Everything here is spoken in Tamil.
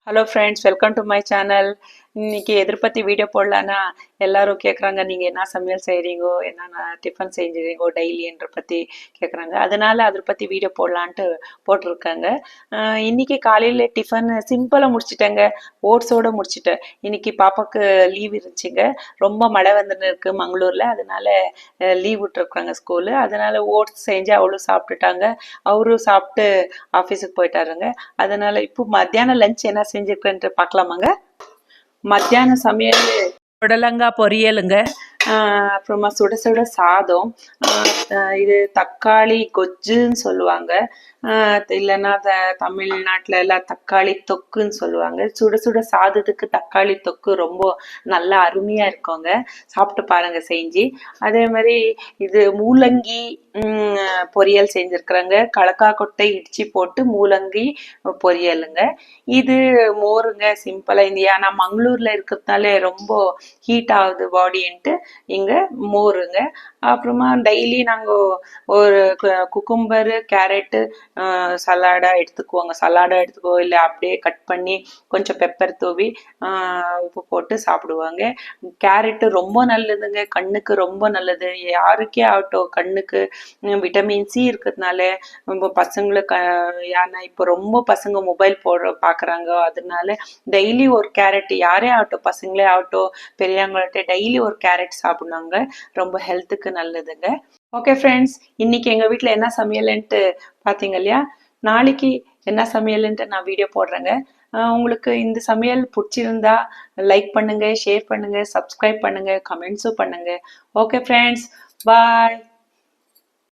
Hello friends, welcome to my channel. இன்னைக்கு எதிர் பற்றி வீடியோ போடலான்னா எல்லாரும் கேட்குறாங்க, நீங்கள் என்ன சமையல் செய்கிறீங்கோ, என்னென்ன டிஃபன் செஞ்சுறீங்கோ டெய்லின்ற பற்றி கேட்குறாங்க. அதனால அதை பற்றி வீடியோ போடலான்ட்டு போட்டிருக்காங்க. இன்னைக்கு காலையில் டிஃபன் சிம்பிளாக முடிச்சிட்டேங்க. ஓட்ஸோடு முடிச்சிட்டேன். இன்னைக்கு பாப்பாவுக்கு லீவ் இருந்துச்சுங்க. ரொம்ப மழை வந்துன்னு இருக்குது மங்களூரில். அதனால லீவ் விட்டுருக்காங்க ஸ்கூலு. அதனால ஓட்ஸ் செஞ்சு அவளும் சாப்பிட்டுட்டாங்க. அவரும் சாப்பிட்டு ஆஃபீஸுக்கு போயிட்டாருங்க. அதனால இப்போ மத்தியானம் லஞ்ச் என்ன செஞ்சுருக்கேன்ட்டு பார்க்கலாமாங்க. மத்தியான சமையல் புடலங்காய் பொரியலுங்க. அப்புறமா சுட சுட சாதம். இது தக்காளி கொஜ்ஜுன்னு சொல்லுவாங்க. இல்லைன்னா தமிழ்நாட்டில் எல்லாம் தக்காளி தொக்குன்னு சொல்லுவாங்க. சுட சுட சாதத்துக்கு தக்காளி தொக்கு ரொம்ப நல்லா அருமையாக இருக்குங்க. சாப்பிட்டு பாருங்க செஞ்சு. அதே மாதிரி இது மூலங்கி பொரியல் செஞ்சுருக்குறாங்க. கலக்கா கொட்டை இடிச்சு போட்டு மூலங்கி பொரியலுங்க. இது மோருங்க. சிம்பிளாக இந்த ஏன்னா மங்களூரில் இருக்கிறதுனால ரொம்ப ஹீட் ஆகுது பாடின்ட்டு இங்கே மோருங்க. அப்புறமா டெய்லி நாங்கள் ஒரு குக்கும்பரு கேரட்டு சலாடாக எடுத்துக்குவோம். இல்லை அப்படியே கட் பண்ணி கொஞ்சம் பெப்பர் தூவி உப்பு போட்டு சாப்பிடுவாங்க. கேரட்டு ரொம்ப நல்லதுங்க, கண்ணுக்கு ரொம்ப நல்லது. யாருக்கே ஆகட்டும், கண்ணுக்கு விட்டமின் சி இருக்கிறதுனால நம்ம பசங்களுக்கு ஏன்னா இப்போ ரொம்ப பசங்க மொபைல் பார்க்குறாங்க. அதனால டெய்லி ஒரு கேரட், யாரே ஆகட்டும், பசங்களே ஆகட்டும் பெரியவங்கள்ட்ட டெய்லி ஒரு கேரட் சாப்பிடுவாங்க. ரொம்ப ஹெல்த்துக்கு நல்லதுங்க. ஓகே ஃப்ரெண்ட்ஸ், இன்னைக்கு எங்கள் வீட்டில் என்ன சமையல்ன்ட்டு பார்த்தீங்க இல்லையா? நாளைக்கு என்ன சமையல்ன்ட்டு நான் வீடியோ போடுறேங்க. உங்களுக்கு இந்த சமையல் பிடிச்சிருந்தா லைக் பண்ணுங்க, ஷேர் பண்ணுங்க, சப்ஸ்கிரைப் பண்ணுங்க, கமெண்ட்ஸும் பண்ணுங்க. ஓகே ஃப்ரெண்ட்ஸ், பாய்.